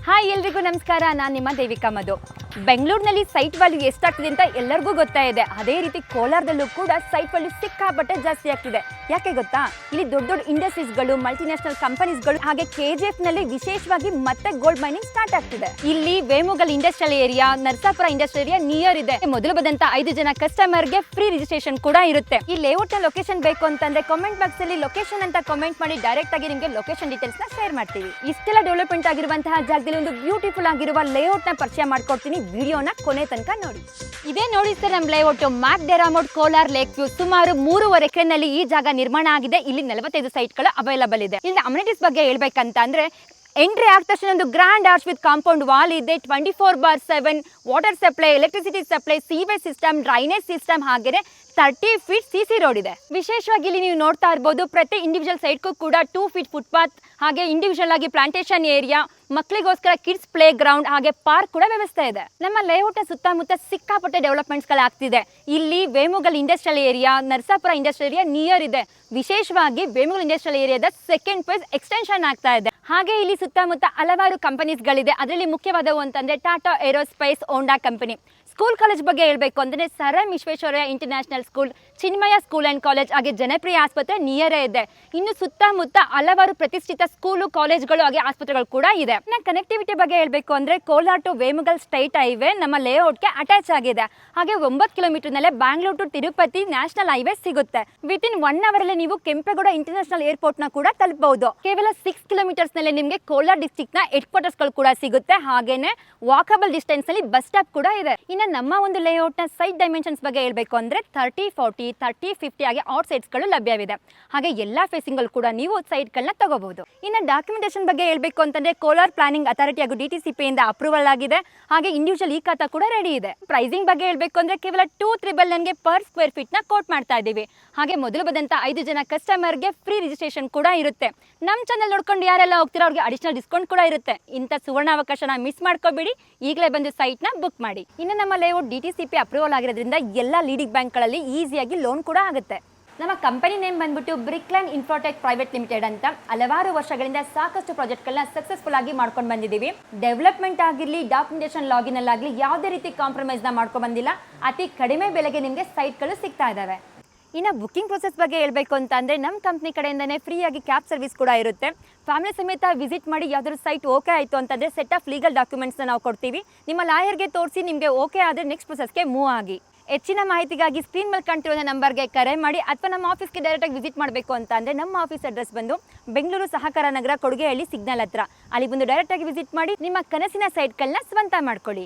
Hi ಎಲ್ರಿಗೂ ನಮಸ್ಕಾರ. ನಾನು ನಿಮ್ಮ ದೇವಿಕಾ ಮಧು. ಬೆಂಗಳೂರಿನಲ್ಲಿ ಸೈಟ್ ವ್ಯಾಲ್ಯೂ ಎಷ್ಟಾಗ್ತಿದೆ ಅಂತ ಎಲ್ಲರಿಗೂ ಗೊತ್ತಾ ಇದೆ. ಅದೇ ರೀತಿ ಕೋಲಾರದಲ್ಲೂ ಕೂಡ ಸೈಟ್ ವ್ಯಾಲ್ಯೂ ಸಿಕ್ಕಾಪಟ್ಟೆ ಜಾಸ್ತಿ ಆಗ್ತಿದೆ. ಯಾಕೆ ಗೊತ್ತಾ? ಇಲ್ಲಿ ದೊಡ್ಡ ದೊಡ್ಡ ಇಂಡಸ್ಟ್ರೀಸ್ಗಳು, ಮಲ್ಟಿನ್ಯಾಷನಲ್ ಕಂಪನೀಸ್ಗಳು, ಹಾಗೆ KGF ನಲ್ಲಿ ವಿಶೇಷವಾಗಿ ಮತ್ತೆ ಗೋಲ್ಡ್ ಮೈನಿಂಗ್ ಸ್ಟಾರ್ಟ್ ಆಗ್ತಿದೆ. ಇಲ್ಲಿ Vemagal industrial area, Narasapura industrial area near ಇದೆ. ಮೊದಲು ಬಂದಂತ 5 ಜನ ಕಸ್ಟಮರ್ಗೆ ಫ್ರೀ ರಿಜಿಸ್ಟ್ರೇಷನ್ ಕೂಡ ಇರುತ್ತೆ. ಈ ಲೇಔಟ್ ನ ಲೊಕೇಶನ್ ಬೇಕು ಅಂತಂದ್ರೆ ಕಾಮೆಂಟ್ ಬಾಕ್ಸ್ ಅಲ್ಲಿ ಲೊಕೇಶನ್ ಅಂತ ಕಾಮೆಂಟ್ ಮಾಡಿ ಡೈರೆಕ್ಟ್ ಆಗಿ ನಿಮಗೆ ಲೊಕೇಶನ್ ಡೀಟೇಲ್ಸ್ ನ ಶೇರ್ ಮಾಡ್ತೀವಿ. ಇಷ್ಟೆಲ್ಲ ಡೆವಲಪ್ಮೆಂಟ್ ಆಗಿರುವಂತಹ ಜಾಗದಲ್ಲಿ ಒಂದು ಬ್ಯೂಟಿಫುಲ್ ಆಗಿರುವ ಲೇಔಟ್ ನ ಪರಿಚಯ ಮಾಡ್ಕೊಡ್ತೀನಿ. ವಿಡಿಯೋನ ಕೊನೆ ತನಕ ನೋಡಿ. ಇದೇ ನೋಡಿ ಸರ್ ನಮ್ಮ ಲೇಔಟ್ ಮ್ಯಾಕ್ ಡೆರಾಮೋಡ್ ಕೋಲಾರ್ ಲೇಕ್ ವ್ಯೂ. ಸುಮಾರು 3.5 ಎಕರೆನಲ್ಲಿ ಈ ಜಾಗ ನಿರ್ಮಾಣ ಆಗಿದೆ. ಇಲ್ಲಿ 45 ಸೈಟ್ಗಳು ಅವೈಲಬಲ್ ಇದೆ. ಇಲ್ಲಿ ಅಮ್ಯುನಿಟೀಸ್ ಬಗ್ಗೆ ಹೇಳ್ಬೇಕಂತ ಅಂದ್ರೆ ಎಂಟ್ರಿ ಆದ ತಕ್ಷಣ ಒಂದು grand arch with compound wall ಇದೆ. 24/7 water supply, electricity supply, sewage system, drainage system, ಹಾಗೆ 30 ಫೀಟ್ CC ರೋಡ್ ಇದೆ. ವಿಶೇಷವಾಗಿ ಇಲ್ಲಿ ನೀವು ನೋಡ್ತಾ ಇರಬಹುದು, ಪ್ರತಿ ಇಂಡಿವಿಜುವಲ್ ಸೈಟ್ಗೂ ಕೂಡ 2 ಫೀಟ್ ಫುಟ್ಪಾತ್, ಹಾಗೆ ಇಂಡಿವಿಜುವಲ್ ಆಗಿ ಪ್ಲಾಂಟೇಶನ್ ಏರಿಯಾ, ಮಕ್ಕಳಿಗೋಸ್ಕರ ಕಿಡ್ಸ್ ಪ್ಲೇ ಗ್ರೌಂಡ್, ಹಾಗೆ ಪಾರ್ಕ್ ಕೂಡ ವ್ಯವಸ್ಥೆ ಇದೆ. ನಮ್ಮ ಲೇಔಟ್ ಸುತ್ತಮುತ್ತ ಸಿಕ್ಕಾಪಟ್ಟೆ ಡೆವಲಪ್ಮೆಂಟ್ಸ್ ಗಳಾಗ್ತಿದೆ. ಇಲ್ಲಿ Vemagal industrial area, Narasapura industrial area near ಇದೆ. ವಿಶೇಷವಾಗಿ ವೇಮಗಲ್ ಇಂಡಸ್ಟ್ರಿಯಲ್ ಏರಿಯಾದ ಸೆಕೆಂಡ್ ಫೇಸ್ ಎಕ್ಸ್ಟೆನ್ಷನ್ ಆಗ್ತಾ ಇದೆ. ಹಾಗೆ ಇಲ್ಲಿ ಸುತ್ತಮುತ್ತ ಹಲವಾರು ಕಂಪನೀಸ್ಗಳಿದೆ. ಅದರಲ್ಲಿ ಮುಖ್ಯವಾದವು ಅಂತಂದ್ರೆ ಟಾಟಾ ಏರೋಸ್ಪೇಸ್, ಹೋಂಡಾ ಕಂಪನಿ. ಸ್ಕೂಲ್ ಕಾಲೇಜ್ ಬಗ್ಗೆ ಹೇಳ್ಬೇಕು ಅಂದ್ರೆ sir M Visvesvaraya international school, Chinmaya school and college, ಹಾಗೆ ಜನಪ್ರಿಯ ಆಸ್ಪತ್ರೆ ನಿಯರೇ ಇದೆ. ಇನ್ನು ಸುತ್ತಮುತ್ತ ಹಲವಾರು ಪ್ರತಿಷ್ಠಿತ ಸ್ಕೂಲು, ಕಾಲೇಜ್ಗಳು, ಹಾಗೆ ಆಸ್ಪತ್ರೆಗಳು ಕೂಡ ಇದೆ. ಕನೆಕ್ಟಿವಿಟಿ ಬಗ್ಗೆ ಹೇಳ್ಬೇಕು ಅಂದ್ರೆ Kolar to Vemagal state highway ನಮ್ಮ ಲೇಔಟ್ಗೆ ಅಟ್ಯಾಚ್ ಆಗಿದೆ. ಹಾಗೆ 9 ಕಿಲೋಮೀಟರ್ ನಲ್ಲೇ Bangalore to Tirupati national highway ಸಿಗುತ್ತೆ. ವಿತಿನ್ 1 ಅವರ್ ಅಲ್ಲಿ ನೀವು ಕೆಂಪೇಗೌಡ ಇಂಟರ್ನ್ಯಾಷನಲ್ ಏರ್ಪೋರ್ಟ್ ನ ಕೂಡ ತಲುಪಬಹುದು. ಕೇವಲ 6 ಕಿಲೋಮೀಟರ್ಸ್ ನಲ್ಲಿ ನಿಮಗೆ ಕೋಲಾರ ಡಿಸ್ಟ್ರಿಕ್ಟ್ ನ ಹೆಡ್ ಕ್ವಾರ್ಟರ್ಸ್ ಗಳು ಕೂಡ ಸಿಗುತ್ತೆ. ಹಾಗೇನೆ ವಾಕಬಲ್ ಡಿಸ್ಟೆನ್ಸ್ ಅಲ್ಲಿ ಬಸ್ ಸ್ಟಾಪ್ ಕೂಡ ಇದೆ. ಇನ್ನು ನಮ್ಮ ಒಂದು ಲೇಔಟ್ ನ ಸೈಟ್ ಡೈಮೆನ್ಷನ್ಸ್ ಬಗ್ಗೆ ಹೇಳ್ಬೇಕು ಅಂದ್ರೆ 30-40, 30-50 ಹಾಗೆ ಔಟ್ ಸೈಡ್ಸ್ ಗಳು ಲಭ್ಯವಿದೆ. ಹಾಗೆ ಎಲ್ಲಾ ಫೇಸಿಂಗ್ ಗಳು ಕೂಡ ನೀವು ಸೈಟ್ ಗಳನ್ನ ತಗೋಬಹುದು. ಇನ್ನು ಡಾಕ್ಯುಮೆಂಟೇಶನ್ ಬಗ್ಗೆ ಹೇಳ್ಬೇಕು ಅಂತಂದ್ರೆ ಕೋಲಾರ ಪ್ಲಾನಿಂಗ್ ಅಥಾರಿಟಿ ಹಾಗೂ DTCP ಇಂದ ಅಪ್ರೂವಲ್ ಆಗಿದೆ. ಹಾಗೆ ಇಂಡಿವಿಜುವಲ್ ಖಾತಾ ಕೂಡ ರೆಡಿ ಇದೆ. ಪ್ರೈಸಿಂಗ್ ಬಗ್ಗೆ ಹೇಳ್ಬೇಕು ಅಂದ್ರೆ ಕೇವಲ 2,999 ಗೆ ಪರ್ ಸ್ಕ್ವೇರ್ ಫೀಟ್ ನ ಕೋಟ್ ಮಾಡ್ತಾ ಇದ್ದೀವಿ. ಹಾಗೆ ಮೊದಲು ಬಂದಂತ 5 ಜನ ಕಸ್ಟಮರ್ಗೆ ಫ್ರೀ ರಿಜಿಸ್ಟ್ರೇಷನ್ ಕೂಡ ಇರುತ್ತೆ. ನಮ್ಮ ಚಾನಲ್ ನೋಡ್ಕೊಂಡು ಯಾರೆಲ್ಲ ಹೋಗ್ತೀರಾ ಅವ್ರಿಗೆ ಅಡಿಷನಲ್ ಡಿಸ್ಕೌಂಟ್ ಕೂಡ ಇರುತ್ತೆ. ಇಂಥ ಸುವರ್ಣಾವಕಾಶನ ಮಿಸ್ ಮಾಡ್ಕೋಬೇಡಿ. ಈಗಲೇ ಬಂದು ಸೈಟ್ ನ ಬುಕ್ ಮಾಡಿ. ಇನ್ನು ನಮ್ಮ ಲೇಔಟ್ DTCP ಅಪ್ರೂವಲ್ ಆಗಿರೋದ್ರಿಂದ ಎಲ್ಲ ಲೀಡಿಂಗ್ ಬ್ಯಾಂಕ್ಗಳಲ್ಲಿ ಈಸಿಯಾಗಿ ಲೋನ್ ಕೂಡ ಆಗುತ್ತೆ. ನಮ್ಮ ಕಂಪನಿ ನೇಮ್ ಬಂದ್ಬಿಟ್ಟು ಬ್ರಿಕ್ಲ್ಯಾಂಡ್ ಇನ್ಫೋಟೆಕ್ ಪ್ರೈವೇಟ್ ಲಿಮಿಟೆಡ್ ಅಂತ. ಹಲವಾರು ವರ್ಷಗಳಿಂದ ಸಾಕಷ್ಟು ಪ್ರಾಜೆಕ್ಟ್ಗಳನ್ನ ಸಕ್ಸಸ್ಫುಲ್ ಆಗಿ ಮಾಡ್ಕೊಂಡು ಬಂದಿದ್ದೀವಿ. ಡೆವಲಪ್ಮೆಂಟ್ ಆಗಿರಲಿ, ಡಾಕ್ಯುಮೆಂಟೇಶನ್ ಲಾಗಿನ್ ಅಲ್ಲಾಗಲಿ ಯಾವುದೇ ರೀತಿ ಕಾಂಪ್ರಮೈಸ್ನ ಮಾಡ್ಕೊಂಡು ಬಂದಿಲ್ಲ. ಅತಿ ಕಡಿಮೆ ಬೆಲೆಗೆ ನಿಮಗೆ ಸೈಟ್ಗಳು ಸಿಗ್ತಾ ಇದ್ದಾವೆ. ಇನ್ನು ಬುಕ್ಕಿಂಗ್ ಪ್ರೊಸೆಸ್ ಬಗ್ಗೆ ಹೇಳಬೇಕು ಅಂತ ಅಂದರೆ ನಮ್ಮ ಕಂಪ್ನಿ ಕಡೆಯಿಂದನೇ ಫ್ರೀಯಾಗಿ ಕ್ಯಾಬ್ ಸರ್ವಿಸ್ ಕೂಡ ಇರುತ್ತೆ. ಫ್ಯಾಮಿಲಿ ಸಮೇತ ವಿಸಿಟ್ ಮಾಡಿ ಯಾವ್ದಾದ್ರು ಸೈಟ್ ಓಕೆ ಆಯಿತು ಅಂತಂದರೆ ಸೆಟ್ ಆಫ್ ಲೀಗಲ್ ಡಾಕ್ಯುಮೆಂಟ್ಸ್ನ ನಾವು ಕೊಡ್ತೀವಿ. ನಿಮ್ಮ ಲಾಯರ್ಗೆ ತೋರಿಸಿ ನಿಮಗೆ ಓಕೆ ಆದರೆ ನೆಕ್ಸ್ಟ್ ಪ್ರೊಸೆಸ್ಗೆ ಮೂವ್ ಆಗಿ. ಹೆಚ್ಚಿನ ಮಾಹಿತಿಗಾಗಿ ಸ್ಕ್ರೀನ್ ಮೇಲೆ ಕಾಣ್ತಿರೋ ನಂಬರ್ಗೆ ಕರೆ ಮಾಡಿ, ಅಥವಾ ನಮ್ಮ ಆಫೀಸ್ಗೆ ಡೈರೆಕ್ಟಾಗಿ ವಿಸಿಟ್ ಮಾಡಬೇಕು ಅಂತ ಅಂದರೆ ನಮ್ಮ ಆಫೀಸ್ ಅಡ್ರೆಸ್ ಬಂದು ಬೆಂಗಳೂರು ಸಹಕಾರ ನಗರ, ಕೊಡುಗೆಹಳ್ಳಿ ಸಿಗ್ನಲ್ ಹತ್ರ. ಅಲ್ಲಿ ಬಂದು ಡೈರೆಕ್ಟಾಗಿ ವಿಸಿಟ್ ಮಾಡಿ ನಿಮ್ಮ ಕನಸಿನ ಸೈಟ್ಗಳನ್ನ ಸ್ವಂತ ಮಾಡ್ಕೊಳ್ಳಿ.